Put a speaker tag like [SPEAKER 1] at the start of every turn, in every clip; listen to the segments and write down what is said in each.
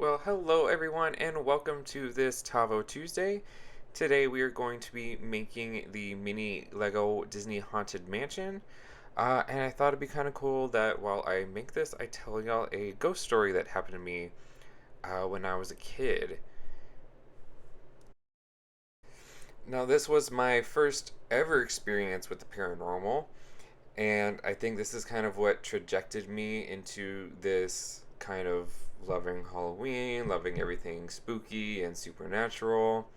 [SPEAKER 1] Well, hello everyone, and welcome to this Tavo Tuesday. Today we are going to be making the mini Lego Disney Haunted Mansion. And I thought it'd be kind of cool that while I make this, I tell y'all a ghost story that happened to me when I was a kid. Now, this was my first ever experience with the paranormal, and I think this is kind of what trajected me into this kind of loving Halloween, loving everything spooky and supernatural.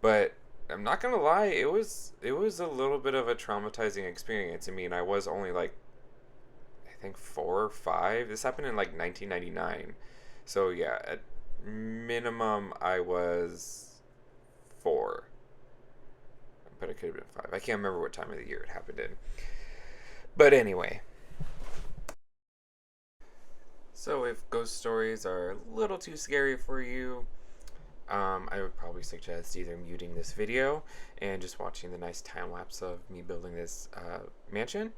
[SPEAKER 1] But I'm not gonna lie, it was a little bit of a traumatizing experience. I mean, I was only like I think 4 or 5. This happened in like 1999, so yeah, at minimum I was 4, but it could have been 5. I can't remember what time of the year it happened in. But anyway, so if ghost stories are a little too scary for you, I would probably suggest either muting this video and just watching the nice time lapse of me building this mansion,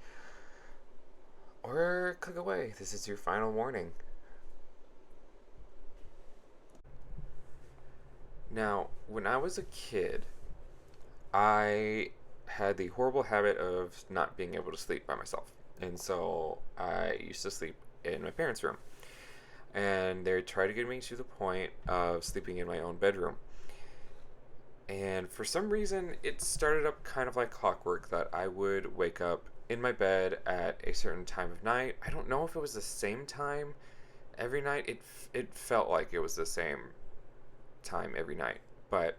[SPEAKER 1] or click away. This is your final warning. Now, when I was a kid, I had the horrible habit of not being able to sleep by myself. And so I used to sleep in my parents' room. And they tried to get me to the point of sleeping in my own bedroom. And for some reason, it started up kind of like clockwork that I would wake up in my bed at a certain time of night. I don't know if it was the same time every night. It felt like it was the same time every night, but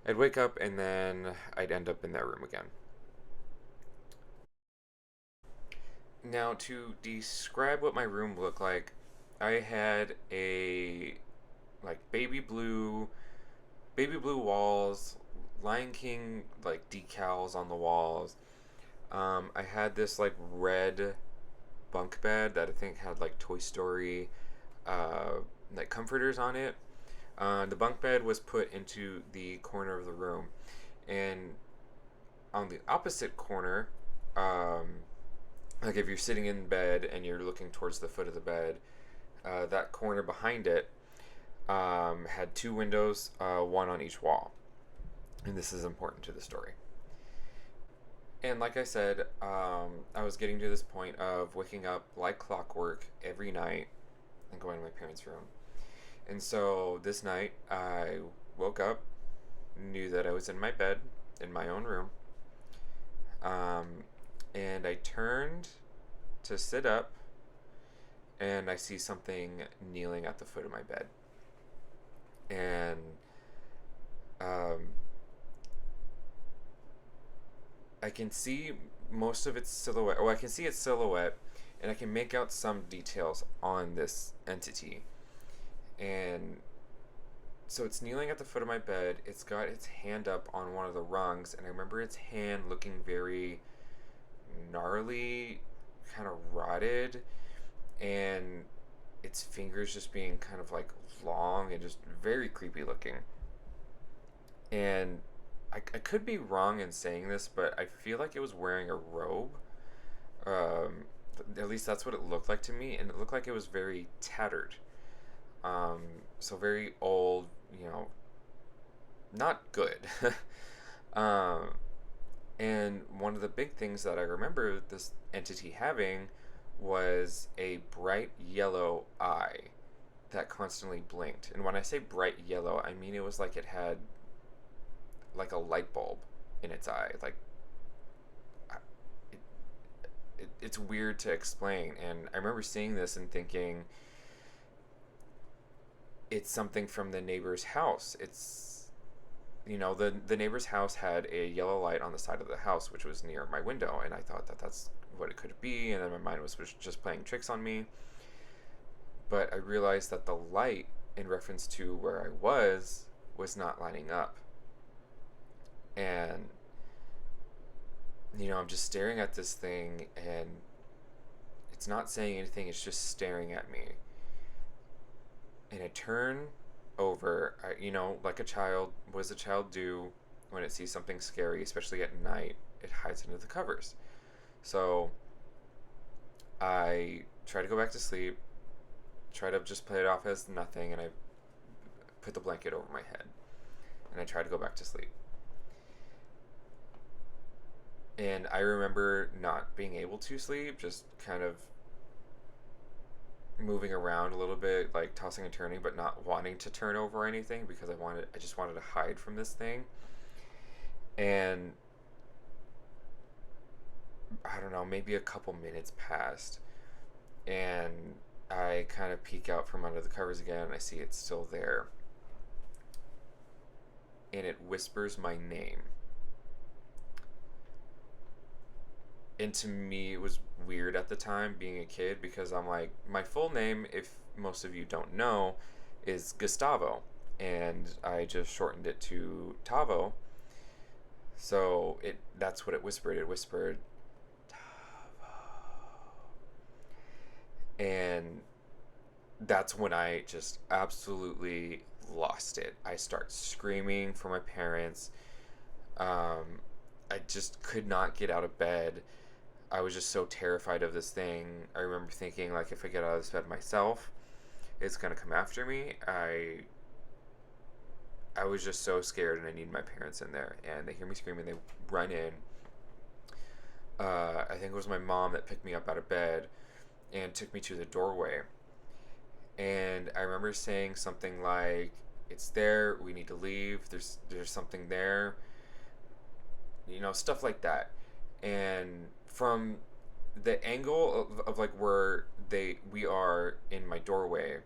[SPEAKER 1] I'd wake up and then I'd end up in that room again. Now, to describe what my room looked like, I had a like baby blue walls, Lion King like decals on the walls. I had this like red bunk bed that I think had like Toy Story uh, like comforters on it. The bunk bed was put into the corner of the room, and on the opposite corner, um, like if you're sitting in bed and you're looking towards the foot of the bed, that corner behind it had two windows, one on each wall. And this is important to the story. And like I said, I was getting to this point of waking up like clockwork every night and going to my parents' room. And so this night, I woke up, knew that I was in my bed in my own room, um, and I turned to sit up, and I see something kneeling at the foot of my bed. And um, I can see most of its silhouette. Oh, I can see its silhouette, and I can make out some details on this entity. And so it's kneeling at the foot of my bed. It's got its hand up on one of the rungs, and I remember its hand looking very gnarly, kind of rotted, and its fingers just being kind of like long and just very creepy looking. And I could be wrong in saying this, but I feel like it was wearing a robe. Um, at least that's what it looked like to me, and it looked like it was very tattered. Um, so very old, not good. um, and one of the big things that I remember this entity having was a bright yellow eye that constantly blinked. And when I say bright yellow, I mean it was like it had like a light bulb in its eye. Like it, it's weird to explain. And I remember seeing this and thinking it's something from the neighbor's house. It's the neighbor's house had a yellow light on the side of the house, which was near my window, and I thought that that's what it could be. And then my mind was just playing tricks on me. But I realized that the light, in reference to where I was not lining up. And I'm just staring at this thing, and it's not saying anything. It's just staring at me. And I turn over, like what does a child do when it sees something scary, especially at night? It hides under the covers. So I try to go back to sleep, try to just play it off as nothing, and I put the blanket over my head, and I tried to go back to sleep. And I remember not being able to sleep, just kind of moving around a little bit, like tossing and turning, but not wanting to turn over or anything because I just wanted to hide from this thing. And I don't know, maybe a couple minutes passed, and I kind of peek out from under the covers again, and I see it's still there. And it whispers my name. And to me, it was weird at the time being a kid because I'm like, my full name, if most of you don't know, is Gustavo. And I just shortened it to Tavo. So that's what it whispered. It whispered, and that's when I just absolutely lost it. I start screaming for my parents. I just could not get out of bed. I was just so terrified of this thing. I remember thinking, like, if I get out of this bed myself, it's gonna come after me. I was just so scared, and I need my parents in there. And they hear me screaming. They run in. I think it was my mom that picked me up out of bed and took me to the doorway. And I remember saying something like, "It's there. We need to leave. There's something there." Stuff like that. And from the angle of like where we are in my doorway,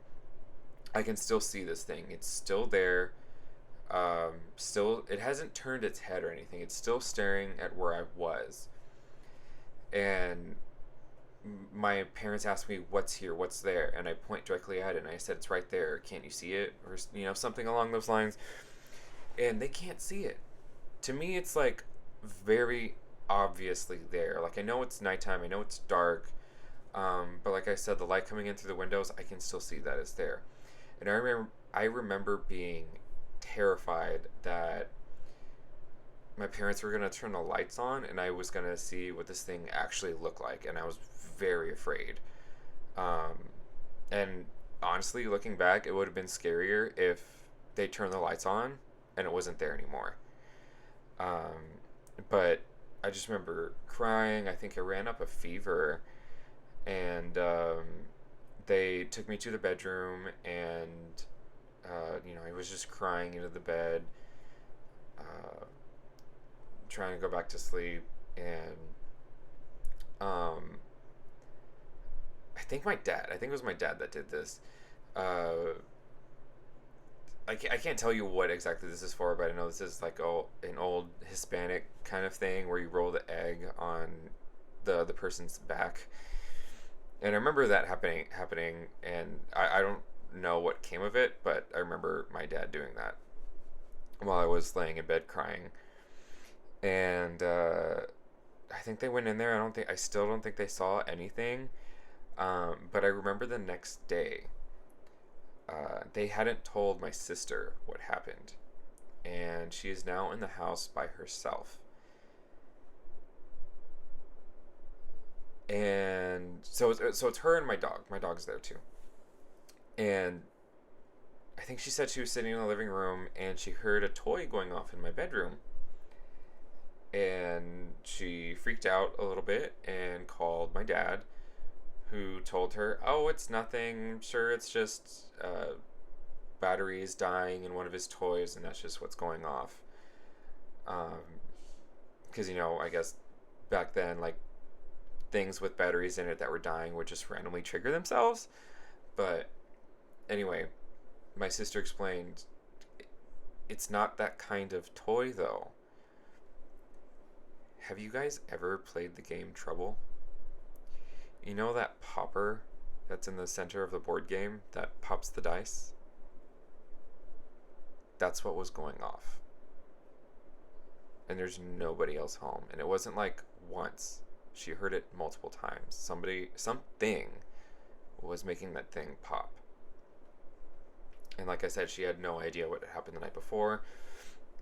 [SPEAKER 1] I can still see this thing. It's still there. Still, it hasn't turned its head or anything. It's still staring at where I was. And my parents asked me, "What's here? What's there?" And I point directly at it, and I said, "It's right there. Can't you see it?" Or something along those lines. And they can't see it. To me, it's like very obviously there. Like, I know it's nighttime. I know it's dark. But like I said, the light coming in through the windows, I can still see that it's there. And I remember being terrified that my parents were going to turn the lights on and I was going to see what this thing actually looked like. And I was very afraid. Um, and honestly, looking back, it would have been scarier if they turned the lights on and it wasn't there anymore. But I just remember crying. I think I ran up a fever. And they took me to the bedroom, and I was just crying into the bed, uh, trying to go back to sleep. And um, I think it was my dad that did this. Uh, I can't tell you what exactly this is for, but I know this is like an old Hispanic kind of thing where you roll the egg on the other person's back. And I remember that happening, and I don't know what came of it, but I remember my dad doing that while I was laying in bed crying. And I think they went in there. I still don't think they saw anything. But I remember the next day, they hadn't told my sister what happened, and she is now in the house by herself. And so it's her and my dog. My dog's there too. And I think she said she was sitting in the living room and she heard a toy going off in my bedroom. And she freaked out a little bit and called my dad, who told her, "Oh, it's nothing. Sure, it's just batteries dying in one of his toys, and that's just what's going off." Because, I guess back then, like, things with batteries in it that were dying would just randomly trigger themselves. But anyway, my sister explained, "It's not that kind of toy, though." Have you guys ever played the game Trouble? You know that popper that's in the center of the board game that pops the dice? That's what was going off. And there's nobody else home. And it wasn't like once. She heard it multiple times. Something was making that thing pop. And like I said, she had no idea what had happened the night before.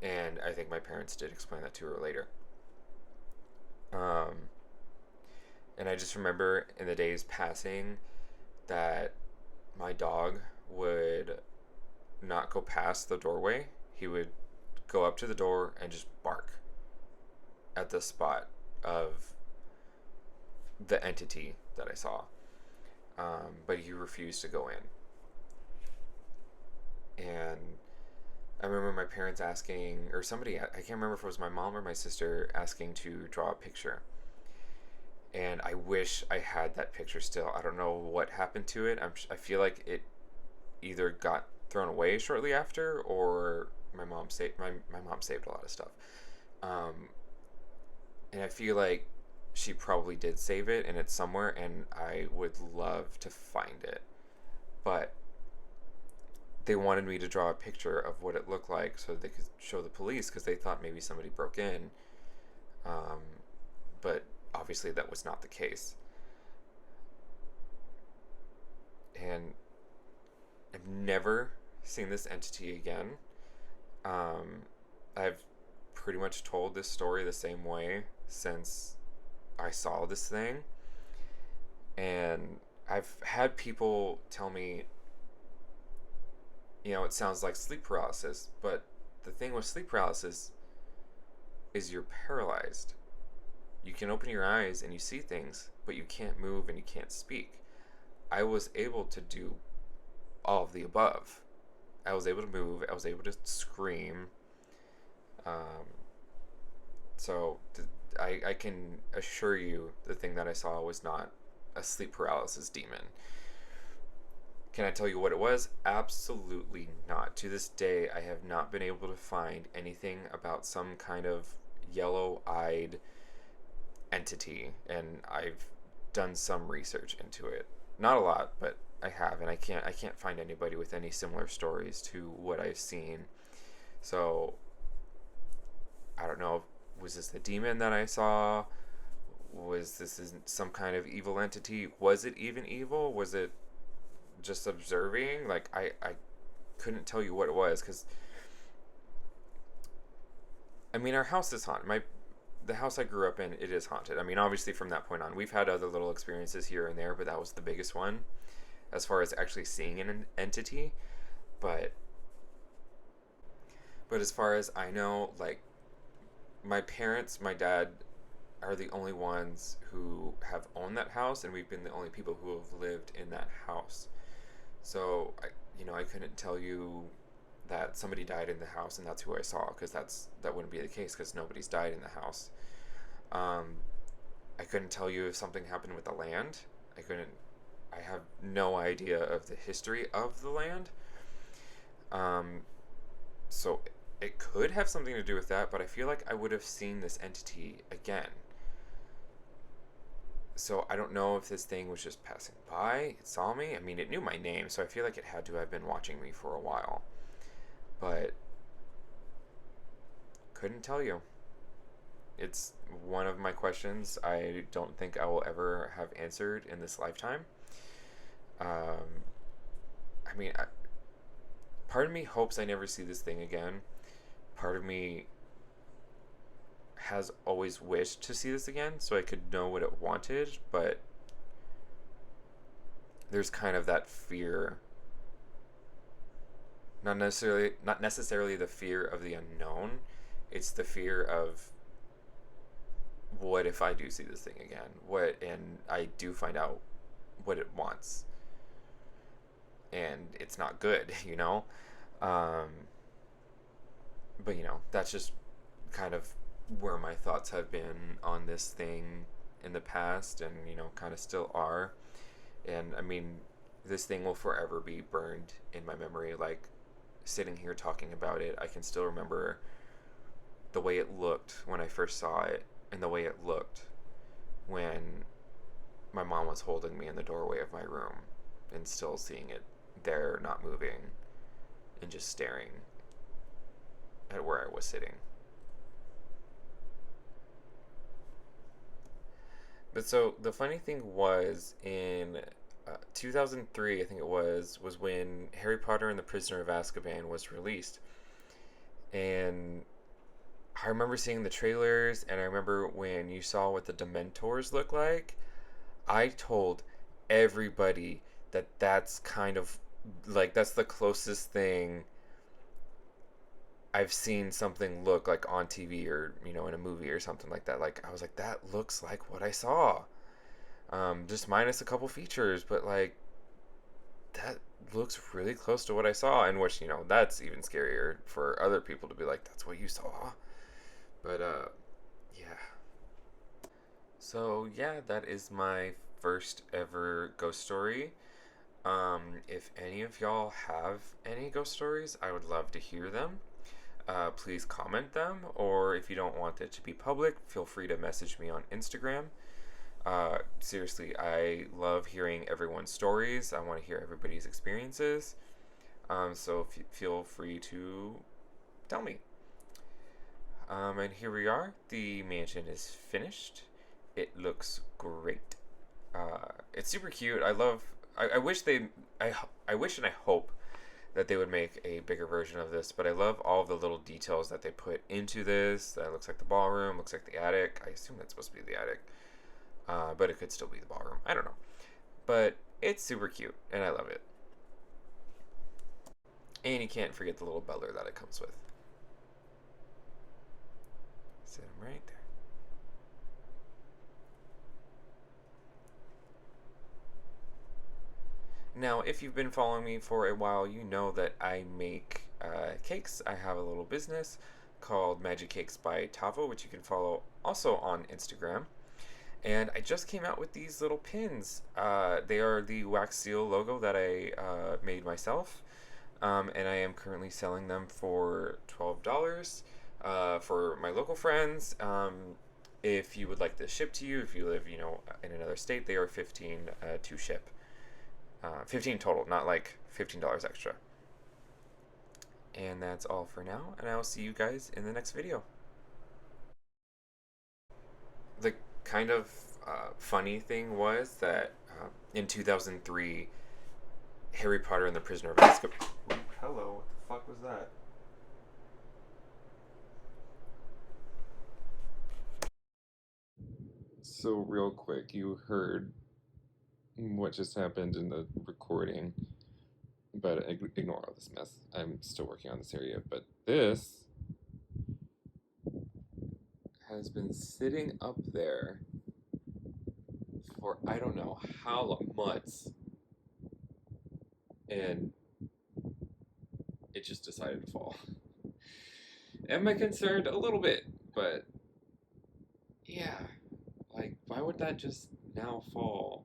[SPEAKER 1] And I think my parents did explain that to her later. And I just remember in the days passing that my dog would not go past the doorway. He would go up to the door and just bark at the spot of the entity that I saw. But he refused to go in. And I remember my parents asking, or somebody, I can't remember if it was my mom or my sister, asking to draw a picture. And I wish I had that picture still. I don't know what happened to it. I feel like it either got thrown away shortly after, or my mom saved a lot of stuff. Um, and I feel like she probably did save it, and it's somewhere, and I would love to find it. But they wanted me to draw a picture of what it looked like so they could show the police because they thought maybe somebody broke in. Um, but obviously that was not the case. And I've never seen this entity again. Um, I've pretty much told this story the same way since I saw this thing. And I've had people tell me, it sounds like sleep paralysis, but the thing with sleep paralysis is you're paralyzed. You can open your eyes and you see things, but you can't move and you can't speak. I was able to do all of the above. I was able to move, I was able to scream. Um, I can assure you the thing that I saw was not a sleep paralysis demon. Can I tell you what it was? Absolutely not. To this day, I have not been able to find anything about some kind of yellow-eyed entity, and I've done some research into it. Not a lot, but I have, and I can't find anybody with any similar stories to what I've seen. So I don't know. Was this the demon that I saw? Was this some kind of evil entity? Was it even evil? Was it just observing? Like, I couldn't tell you what it was, because I mean, our house is haunted. The house I grew up in, it is haunted. I mean, obviously from that point on, we've had other little experiences here and there, but that was the biggest one as far as actually seeing an entity. But as far as I know, like, my parents, my dad, are the only ones who have owned that house, and we've been the only people who have lived in that house. So I couldn't tell you that somebody died in the house and that's who I saw, because that wouldn't be the case, because nobody's died in the house. I couldn't tell you if something happened with the land. I have no idea of the history of the land. So it could have something to do with that, but I feel like I would have seen this entity again. So I don't know if this thing was just passing by, it saw me. I mean, it knew my name, so I feel like it had to have been watching me for a while. But couldn't tell you. It's one of my questions I don't think I will ever have answered in this lifetime. Um, I mean, part of me hopes I never see this thing again. Part of me has always wished to see this again so I could know what it wanted, but there's kind of that fear. Not necessarily the fear of the unknown. It's the fear of, what if I do see this thing again? And I do find out what it wants, and it's not good, you know. Um, but that's just kind of where my thoughts have been on this thing in the past, and kind of still are. And I mean, this thing will forever be burned in my memory. Like, sitting here talking about it, I can still remember the way it looked when I first saw it, and the way it looked when my mom was holding me in the doorway of my room, and still seeing it there, not moving, and just staring at where I was sitting. But so the funny thing was, in 2003, I think it was when Harry Potter and the Prisoner of Azkaban was released. And I remember seeing the trailers, and I remember when you saw what the Dementors look like. I told everybody that's kind of like that's the closest thing I've seen something look like on TV or in a movie or something like that. Like I was like, that looks like what I saw, just minus a couple features, but like that looks really close to what I saw. And which that's even scarier for other people to be like, that's what you saw. But yeah. So yeah, that is my first ever ghost story. If any of y'all have any ghost stories, I would love to hear them. Please comment them, or if you don't want it to be public, feel free to message me on Instagram. Seriously, I love hearing everyone's stories. I want to hear everybody's experiences. So feel free to tell me. And here we are. The mansion is finished. It looks great. It's super cute. I love. I wish they. I wish and I hope that they would make a bigger version of this. But I love all the little details that they put into this. That looks like the ballroom. Looks like the attic. I assume that's supposed to be the attic. But it could still be the ballroom. I don't know. But it's super cute, and I love it. And you can't forget the little butler that it comes with. Sit him right there. Now, if you've been following me for a while, you know that I make cakes. I have a little business called Magic Cakes by Tavo, which you can follow also on Instagram. And I just came out with these little pins. They are the wax seal logo that I made myself. And I am currently selling them for $12 for my local friends. If you would like this shipped to you, if you live, in another state, they are 15 to ship. 15 total, not like $15 extra. And that's all for now, and I will see you guys in the next video. The kind of funny thing was that in 2003, Harry Potter and the Prisoner of Azkaban. Hello, what the fuck was that? So, real quick, you heard what just happened in the recording, but ignore all this mess. I'm still working on this area, but this has been sitting up there for I don't know how long, months, and it just decided to fall. Am I concerned? A little bit, but yeah, like why would that just now fall?